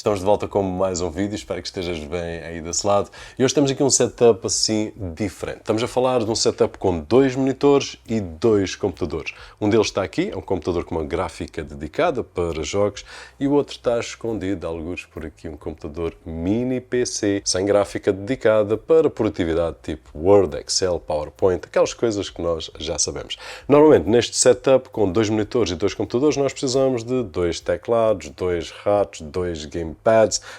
Estamos de volta com mais um vídeo, espero que estejas bem aí desse lado. E hoje temos aqui um setup assim diferente. Estamos a falar de um setup com 2 monitores e 2 computadores. Um deles está aqui, é um computador com uma gráfica dedicada para jogos, e o outro está escondido, alguns por aqui, um computador mini PC, sem gráfica dedicada para produtividade tipo Word, Excel, PowerPoint, aquelas coisas que nós já sabemos. Normalmente neste setup com 2 monitores e 2 computadores nós precisamos de 2 teclados, 2 ratos, 2 gamepads,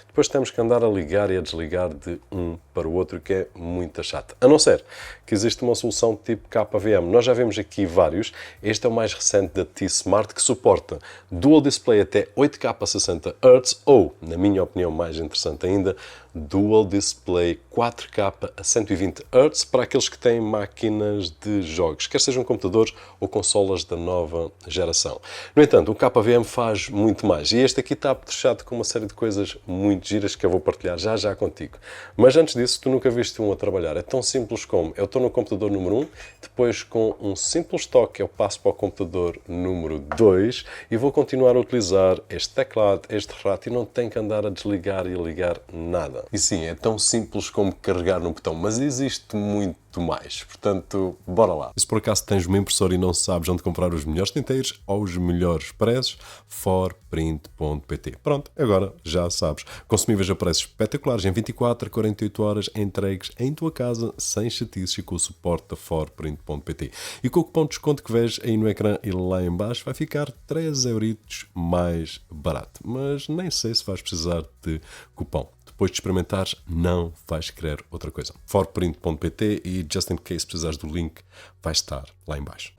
depois temos que andar a ligar e a desligar de um para o outro, que é muito chato. A não ser que existe uma solução tipo KVM. Nós já vemos aqui vários. Este é o mais recente da T-Smart, que suporta Dual Display até 8K a 60 Hz ou, na minha opinião mais interessante ainda, Dual Display 4K a 120 Hz para aqueles que têm máquinas de jogos, quer sejam computadores ou consolas da nova geração. No entanto, o KVM faz muito mais, e este aqui está apetrechado com uma série de coisas muito giras que eu vou partilhar já contigo. Mas antes disso, tu nunca viste um a trabalhar. É tão simples como eu estou no computador número 1, depois com um simples toque eu passo para o computador número 2 e vou continuar a utilizar este teclado, este rato, e não tenho que andar a desligar e ligar nada. E sim, é tão simples como carregar no botão, mas existe muito mais. Portanto, bora lá. Se por acaso tens uma impressora e não sabes onde comprar os melhores tinteiros ou os melhores preços, forprint.pt. Pronto, agora já sabes. Consumíveis a preços espetaculares em 24 a 48 horas, entregues em tua casa, sem chatices, e com o suporte da forprint.pt. E com o cupom de desconto que vês aí no ecrã e lá em baixo vai ficar 3 euritos mais barato. Mas nem sei se vais precisar de cupom. Depois de experimentares, não vais querer outra coisa. forprint.pt, e just in case precisares do link, vai estar lá em baixo.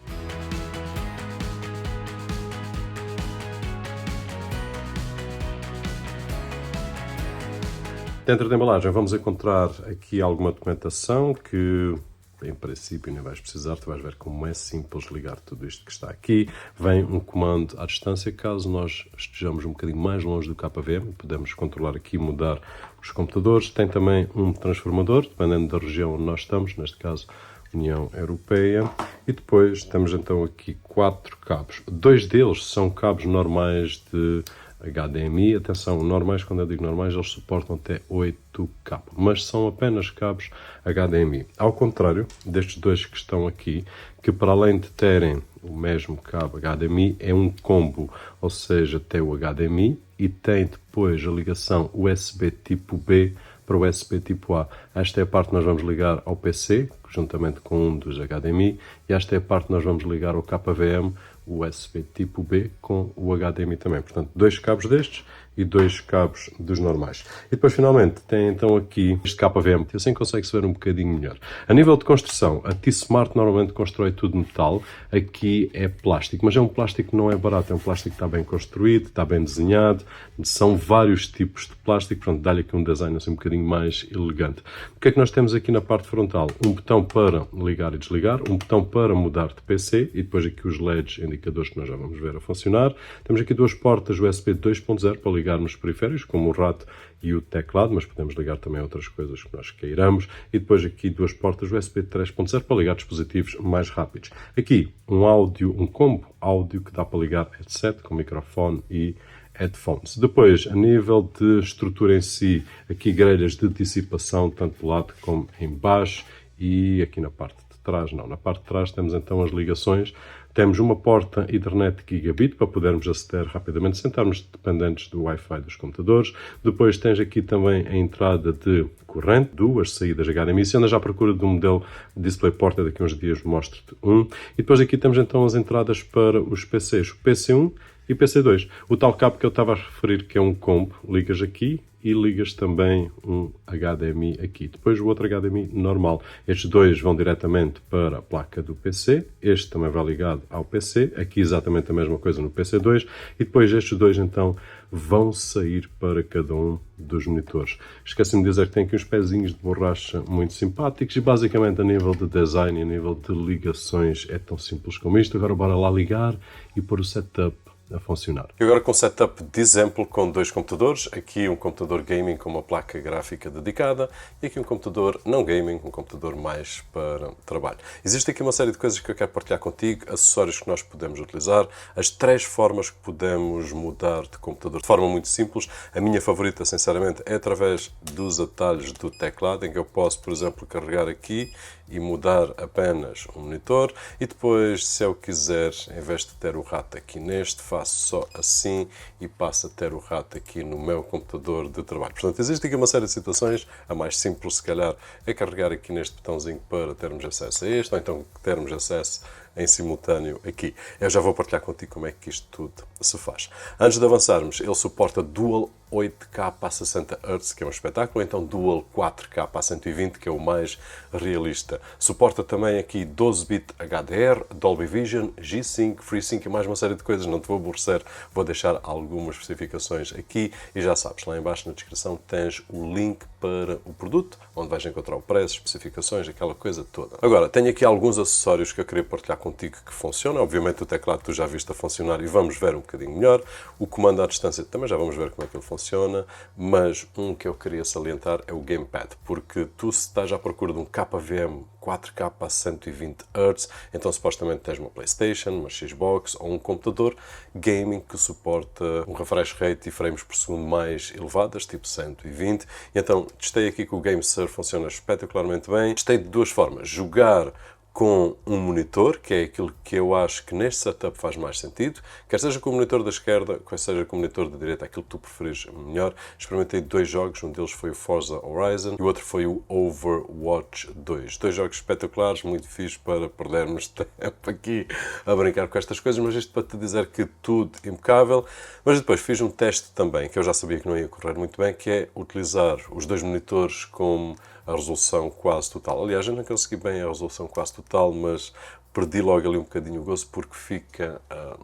Dentro da embalagem vamos encontrar aqui alguma documentação que, em princípio, nem vais precisar. Tu vais ver como é simples ligar tudo isto que está aqui. Vem um comando à distância, caso nós estejamos um bocadinho mais longe do KVM, podemos controlar aqui, mudar os computadores. Tem também um transformador, dependendo da região onde nós estamos, neste caso União Europeia. E depois temos então aqui 4 cabos. 2 deles são cabos normais de HDMI. Atenção, normais, quando eu digo normais, eles suportam até 8K, mas são apenas cabos HDMI. Ao contrário destes 2 que estão aqui, que para além de terem o mesmo cabo HDMI, é um combo, ou seja, tem o HDMI e tem depois a ligação USB tipo B para o USB tipo A. Esta é a parte que nós vamos ligar ao PC, juntamente com um dos HDMI, e esta é a parte que nós vamos ligar ao KVM, o USB tipo B, com o HDMI também. Portanto, 2 cabos destes e 2 cabos dos normais. E depois, finalmente, tem então aqui este KVM, que assim consegue-se ver um bocadinho melhor. A nível de construção, a T-Smart normalmente constrói tudo de metal. Aqui é plástico, mas é um plástico que não é barato, é um plástico que está bem construído, está bem desenhado, são vários tipos de plástico, portanto, dá-lhe aqui um design assim um bocadinho mais elegante. O que é que nós temos aqui na parte frontal? Um botão para ligar e desligar, um botão para mudar de PC, e depois aqui os LEDs indicadores que nós já vamos ver a funcionar. Temos aqui 2 portas USB 2.0 para ligar nos periféricos, como o rato e o teclado, mas podemos ligar também outras coisas que nós queiramos. E depois aqui 2 portas USB 3.0 para ligar dispositivos mais rápidos. Aqui um combo áudio que dá para ligar headset com microfone e headphones. Depois, a nível de estrutura em si, aqui grelhas de dissipação, tanto do lado como em baixo, e aqui na parte de trás, não. Na parte de trás temos então as ligações. Temos uma porta Ethernet Gigabit para podermos aceder rapidamente sem estarmos dependentes do Wi-Fi dos computadores. Depois tens aqui também a entrada de corrente, 2 saídas HDMI. Se andas à procura de um modelo de DisplayPort, daqui a uns dias mostro-te um. E depois aqui temos então as entradas para os PCs, o PC1 e PC2. O tal cabo que eu estava a referir, que é um combo, ligas aqui e ligas também um HDMI aqui. Depois o outro HDMI normal. Estes 2 vão diretamente para a placa do PC. Este também vai ligado ao PC. Aqui exatamente a mesma coisa no PC2. E depois estes 2 então vão sair para cada um dos monitores. Esqueci-me de dizer que tem aqui uns pezinhos de borracha muito simpáticos, e basicamente a nível de design e a nível de ligações é tão simples como isto. Agora bora lá ligar e pôr o setup a funcionar. E agora com setup de exemplo com dois computadores, aqui um computador gaming com uma placa gráfica dedicada e aqui um computador não gaming, um computador mais para trabalho. Existe aqui uma série de coisas que eu quero partilhar contigo, acessórios que nós podemos utilizar, as 3 formas que podemos mudar de computador de forma muito simples. A minha favorita, sinceramente, é através dos atalhos do teclado, em que eu posso, por exemplo, carregar aqui e mudar apenas o monitor e depois, se eu quiser, em vez de ter o rato aqui neste, faço só assim e passo a ter o rato aqui no meu computador de trabalho. Portanto, existe aqui uma série de situações. A mais simples, se calhar, é carregar aqui neste botãozinho para termos acesso a este, ou então termos acesso em simultâneo aqui. Eu já vou partilhar contigo como é que isto tudo se faz. Antes de avançarmos, ele suporta Dual 8K a 60 Hz, que é um espetáculo, então Dual 4K a 120, que é o mais realista. Suporta também aqui 12-bit HDR, Dolby Vision, G-Sync, FreeSync e mais uma série de coisas. Não te vou aborrecer, vou deixar algumas especificações aqui e já sabes, lá em baixo na descrição tens o link para o produto, onde vais encontrar o preço, especificações, aquela coisa toda. Agora, tenho aqui alguns acessórios que eu queria partilhar contigo que funcionam. Obviamente o teclado tu já viste a funcionar e vamos ver um bocadinho melhor. O comando à distância também já vamos ver como é que ele funciona, mas um que eu queria salientar é o Gamepad, porque tu, se estás à procura de um KVM 4K a 120 Hz, então supostamente tens uma PlayStation, uma Xbox ou um computador gaming que suporta um refresh rate e frames por segundo mais elevadas, tipo 120. E então testei aqui que o GameSurf funciona espetacularmente bem. Testei de 2 formas: jogar com um monitor, que é aquilo que eu acho que neste setup faz mais sentido, quer seja com o monitor da esquerda, quer seja com o monitor da direita, aquilo que tu preferires melhor. Experimentei 2 jogos, um deles foi o Forza Horizon e o outro foi o Overwatch 2. 2 jogos espetaculares, muito fixe para perdermos tempo aqui a brincar com estas coisas, mas isto para te dizer que tudo impecável. Mas depois fiz um teste também, que eu já sabia que não ia correr muito bem, que é utilizar os 2 monitores com a resolução quase total. Aliás, eu não consegui bem a resolução quase total, mas perdi logo ali um bocadinho o gozo, porque fica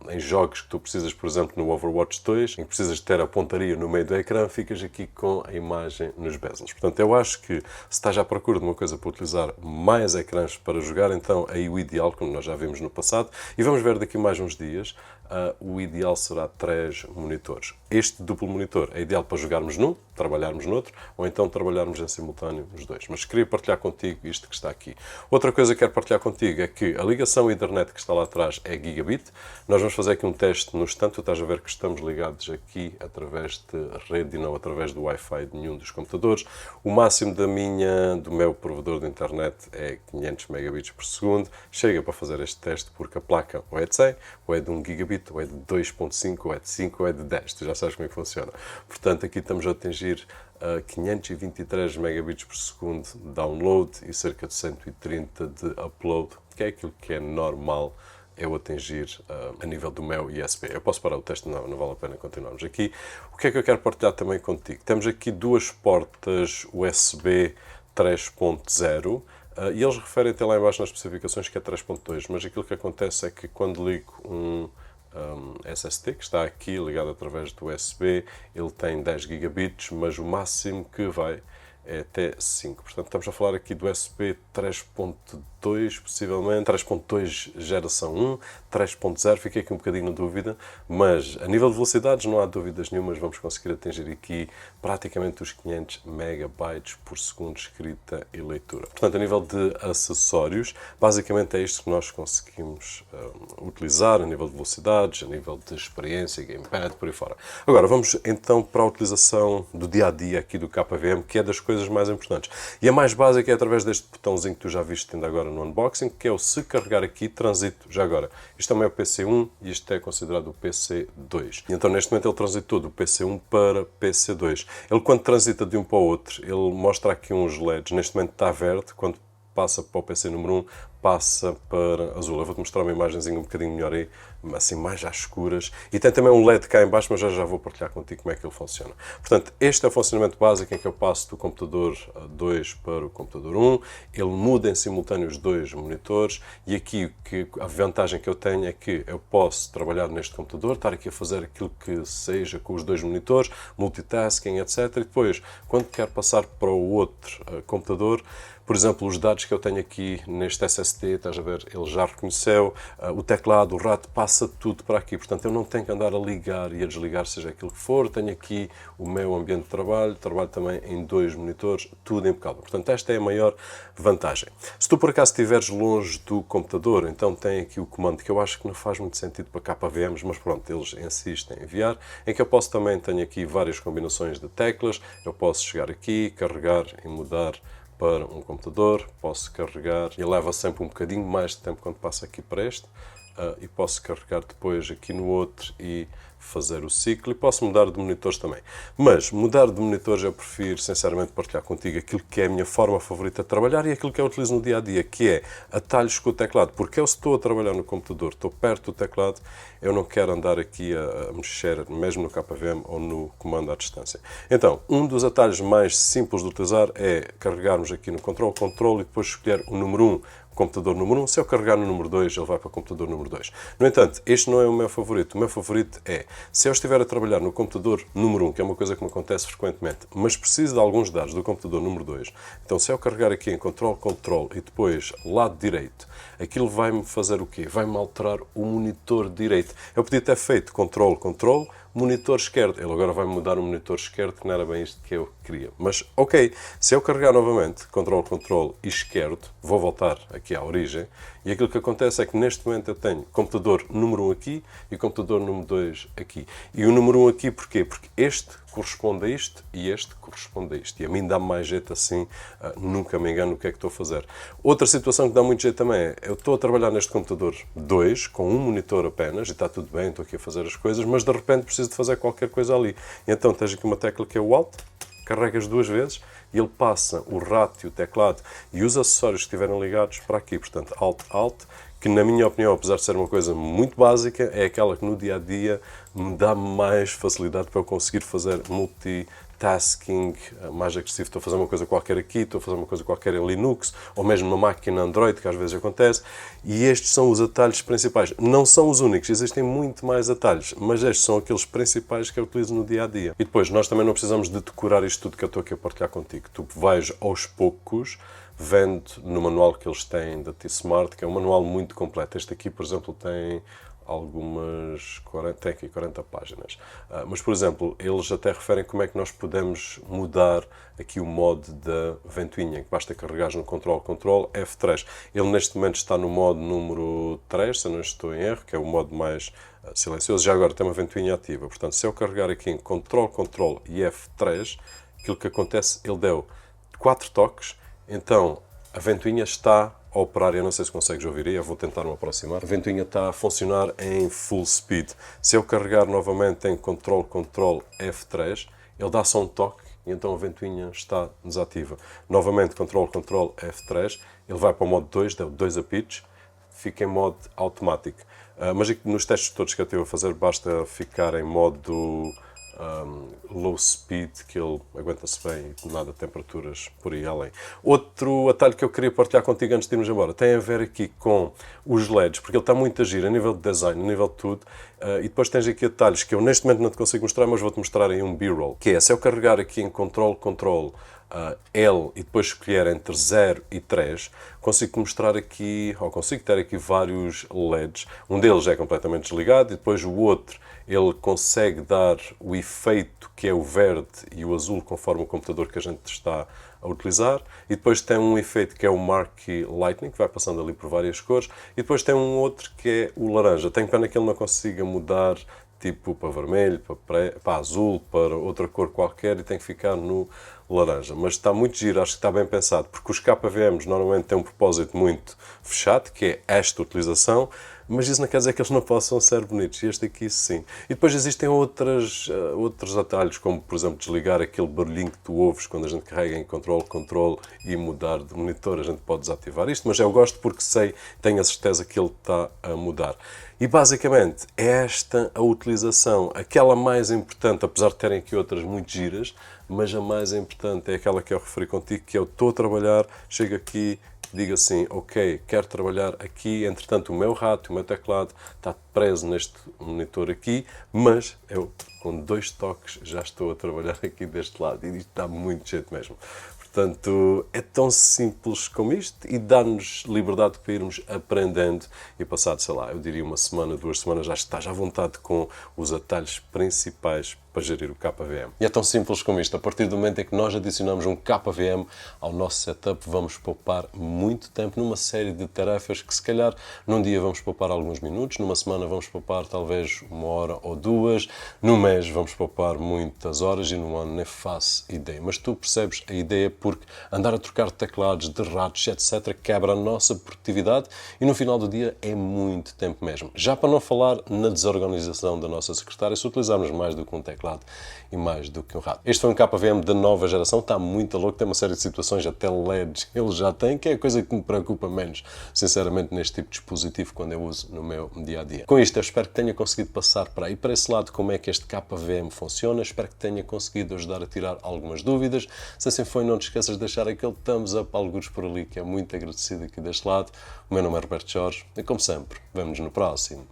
em jogos que tu precisas, por exemplo, no Overwatch 2, em que precisas ter a pontaria no meio do ecrã, ficas aqui com a imagem nos bezels. Portanto, eu acho que se estás à procura de uma coisa para utilizar mais ecrãs para jogar, então aí o ideal, como nós já vimos no passado, e vamos ver daqui mais uns dias, o ideal será 3 monitores. Este duplo monitor é ideal para jogarmos num, trabalharmos no outro, ou então trabalharmos em simultâneo nos 2. Mas queria partilhar contigo isto que está aqui. Outra coisa que quero partilhar contigo é que a ligação à internet que está lá atrás é gigabit. Nós vamos fazer aqui um teste no instante. Tu estás a ver que estamos ligados aqui através de rede e não através do Wi-Fi de nenhum dos computadores. O máximo do meu provedor de internet é 500 megabits por segundo. Chega para fazer este teste porque a placa ou é de 100, ou é de 1 gigabit, ou é de 2.5, ou é de 5, ou é de 10. Tu já sabes como é que funciona. Portanto, aqui estamos a atingir 523 megabits por segundo de download e cerca de 130 de upload, que é aquilo que é normal eu atingir a nível do meu ISP. Eu posso parar o teste? Não vale a pena continuarmos aqui. O que é que eu quero partilhar também contigo? Temos aqui 2 portas USB 3.0 e eles referem até lá em baixo nas especificações que é 3.2, mas aquilo que acontece é que quando ligo um SSD que está aqui ligado através do USB, ele tem 10 gigabits, mas o máximo que vai é até 5. Portanto, estamos a falar aqui do USB 3.2, possivelmente, 3.2 geração 1, 3.0, fiquei aqui um bocadinho na dúvida, mas a nível de velocidades não há dúvidas nenhumas, vamos conseguir atingir aqui praticamente os 500 megabytes por segundo escrita e leitura. Portanto, a nível de acessórios, basicamente é isto que nós conseguimos utilizar, a nível de velocidades, a nível de experiência, gamepad, por aí fora. Agora, vamos então para a utilização do dia-a-dia aqui do KVM, que é das coisas mais importantes. E a mais básica é através deste botãozinho que tu já viste ainda agora no unboxing, que é o se carregar aqui, transito já agora. Isto também é o PC1 e isto é considerado o PC2. E então neste momento ele transitou do PC1 para PC2. Ele quando transita de um para o outro, ele mostra aqui uns LEDs. Neste momento está verde, quando passa para o PC número 1, passa para azul. Eu vou-te mostrar uma imagenzinha um bocadinho melhor aí, assim mais às escuras. E tem também um LED cá em baixo, mas já vou partilhar contigo como é que ele funciona. Portanto, este é o funcionamento básico em que eu passo do computador 2 para o computador 1. Ele muda em simultâneo os 2 monitores e aqui a vantagem que eu tenho é que eu posso trabalhar neste computador, estar aqui a fazer aquilo que seja com os 2 monitores, multitasking, etc. E depois, quando quero passar para o outro computador, por exemplo, os dados que eu tenho aqui neste SSD, estás a ver, ele já reconheceu, o teclado, o rato, passa tudo para aqui. Portanto, eu não tenho que andar a ligar e a desligar, seja aquilo que for. Tenho aqui o meu ambiente de trabalho também em 2 monitores, tudo impecável. Portanto, esta é a maior vantagem. Se tu por acaso estiveres longe do computador, então tem aqui o comando que eu acho que não faz muito sentido para KVMs, mas pronto, eles insistem em enviar, em que eu posso também, tenho aqui várias combinações de teclas, eu posso chegar aqui, carregar e mudar para um computador, posso carregar e leva sempre um bocadinho mais de tempo quando passa aqui para este, e posso carregar depois aqui no outro e fazer o ciclo, e posso mudar de monitores também. Mas mudar de monitores eu prefiro sinceramente partilhar contigo aquilo que é a minha forma favorita de trabalhar e aquilo que eu utilizo no dia a dia, que é atalhos com o teclado, porque eu se estou a trabalhar no computador, estou perto do teclado, eu não quero andar aqui a mexer mesmo no KVM ou no comando à distância. Então, um dos atalhos mais simples de utilizar é carregarmos aqui no control e depois escolher o número 1, computador número 1. Se eu carregar no número 2, ele vai para o computador número 2. No entanto, este não é o meu favorito. O meu favorito é, se eu estiver a trabalhar no computador número 1, que é uma coisa que me acontece frequentemente, mas preciso de alguns dados do computador número 2, então se eu carregar aqui em control e depois lado direito, aquilo vai-me fazer o quê? Vai-me alterar o monitor direito. Eu podia ter feito control, monitor esquerdo. Ele agora vai mudar o monitor esquerdo, que não era bem isto que eu queria. Mas, ok, se eu carregar novamente control e esquerdo, vou voltar aqui à origem, e aquilo que acontece é que neste momento eu tenho computador número 1 aqui e computador número 2 aqui. E o número 1 aqui porquê? Porque este corresponde a isto e este corresponde a isto. E a mim dá mais jeito assim, nunca me engano o que é que estou a fazer. Outra situação que dá muito jeito também é, eu estou a trabalhar neste computador 2, com um monitor apenas, e está tudo bem, estou aqui a fazer as coisas, mas de repente preciso de fazer qualquer coisa ali. E então tens aqui uma tecla que é o Alt, carregas 2 vezes e ele passa o rato e o teclado e os acessórios que estiverem ligados para aqui. Portanto, Alt, que na minha opinião, apesar de ser uma coisa muito básica, é aquela que no dia-a-dia me dá mais facilidade para eu conseguir fazer multitasking mais agressivo. Estou a fazer uma coisa qualquer aqui, estou a fazer uma coisa qualquer em Linux, ou mesmo numa máquina Android, que às vezes acontece, e estes são os atalhos principais. Não são os únicos, existem muito mais atalhos, mas estes são aqueles principais que eu utilizo no dia-a-dia. E depois, nós também não precisamos de decorar isto tudo que eu estou aqui a partilhar contigo. Tu vais aos poucos vendo no manual que eles têm da T-Smart, que é um manual muito completo. Este aqui, por exemplo, tem algumas 40 páginas. Mas, por exemplo, eles até referem como é que nós podemos mudar aqui o modo da ventoinha, que basta carregar no control F3. Ele neste momento está no modo número 3, se eu não estou em erro, que é o modo mais silencioso. Já agora tem uma ventoinha ativa. Portanto, se eu carregar aqui em control e F3, aquilo que acontece, ele deu 4 toques. Então, a ventoinha está a operar, eu não sei se consegues ouvir aí, eu vou tentar me aproximar. A ventoinha está a funcionar em full speed. Se eu carregar novamente em control F3, ele dá só um toque e então a ventoinha está desativa. Novamente control F3, ele vai para o modo 2, deu 2 apitos, fica em modo automático. Mas nos testes todos que eu estive a fazer, basta ficar em modo low speed, que ele aguenta-se bem e nada temperaturas por aí além. Outro atalho que eu queria partilhar contigo antes de irmos embora tem a ver aqui com os LEDs, porque ele está muito a giro a nível de design, a nível de tudo, e depois tens aqui atalhos que eu neste momento não te consigo mostrar, mas vou-te mostrar aí um B-roll, que é, se eu carregar aqui em control L e depois escolher entre 0 e 3, consigo mostrar aqui, ou consigo ter aqui vários LEDs. Um deles é completamente desligado e depois o outro ele consegue dar o efeito que é o verde e o azul conforme o computador que a gente está a utilizar, e depois tem um efeito que é o Marquee Lightning, que vai passando ali por várias cores, e depois tem um outro que é o laranja. Tenho pena que ele não consiga mudar tipo para vermelho, para azul, para outra cor qualquer, e tem que ficar no laranja. Mas está muito giro, acho que está bem pensado, porque os KVMs normalmente têm um propósito muito fechado, que é esta utilização, mas isso não quer dizer que eles não possam ser bonitos, e este aqui sim. E depois existem outros atalhos, como por exemplo desligar aquele barulhinho que tu ouves quando a gente carrega em control e mudar de monitor, a gente pode desativar isto, mas eu gosto porque tenho a certeza que ele está a mudar. E basicamente é esta a utilização, aquela mais importante, apesar de terem aqui outras muito giras, mas a mais importante é aquela que eu referi contigo, que eu estou a trabalhar, chego aqui, digo assim, ok, quero trabalhar aqui, entretanto o meu rato, o meu teclado está preso neste monitor aqui, mas eu com 2 toques já estou a trabalhar aqui deste lado e isto dá muito jeito mesmo. Portanto, é tão simples como isto e dá-nos liberdade para irmos aprendendo e passado, sei lá, eu diria 1 semana, 2 semanas, já estás à vontade com os atalhos principais para gerir o KVM. E é tão simples como isto. A partir do momento em que nós adicionamos um KVM ao nosso setup, vamos poupar muito tempo numa série de tarefas que se calhar num dia vamos poupar alguns minutos, numa semana vamos poupar talvez 1 hora ou 2, no mês vamos poupar muitas horas e no ano nem faço ideia. Mas tu percebes a ideia porque andar a trocar teclados, de ratos, etc. quebra a nossa produtividade e no final do dia é muito tempo mesmo. Já para não falar na desorganização da nossa secretária, se utilizarmos mais do que um teclado e mais do que um rato. Este foi um KVM da nova geração, está muito louco, tem uma série de situações, até LEDs ele já tem, que é a coisa que me preocupa menos, sinceramente, neste tipo de dispositivo quando eu uso no meu dia-a-dia. Com isto, eu espero que tenha conseguido passar para aí, para esse lado, como é que este KVM funciona, espero que tenha conseguido ajudar a tirar algumas dúvidas. Se assim foi, não te esqueças de deixar aquele thumbs up, algures por ali, que é muito agradecido aqui deste lado. O meu nome é Roberto Jorge e, como sempre, vemo-nos no próximo.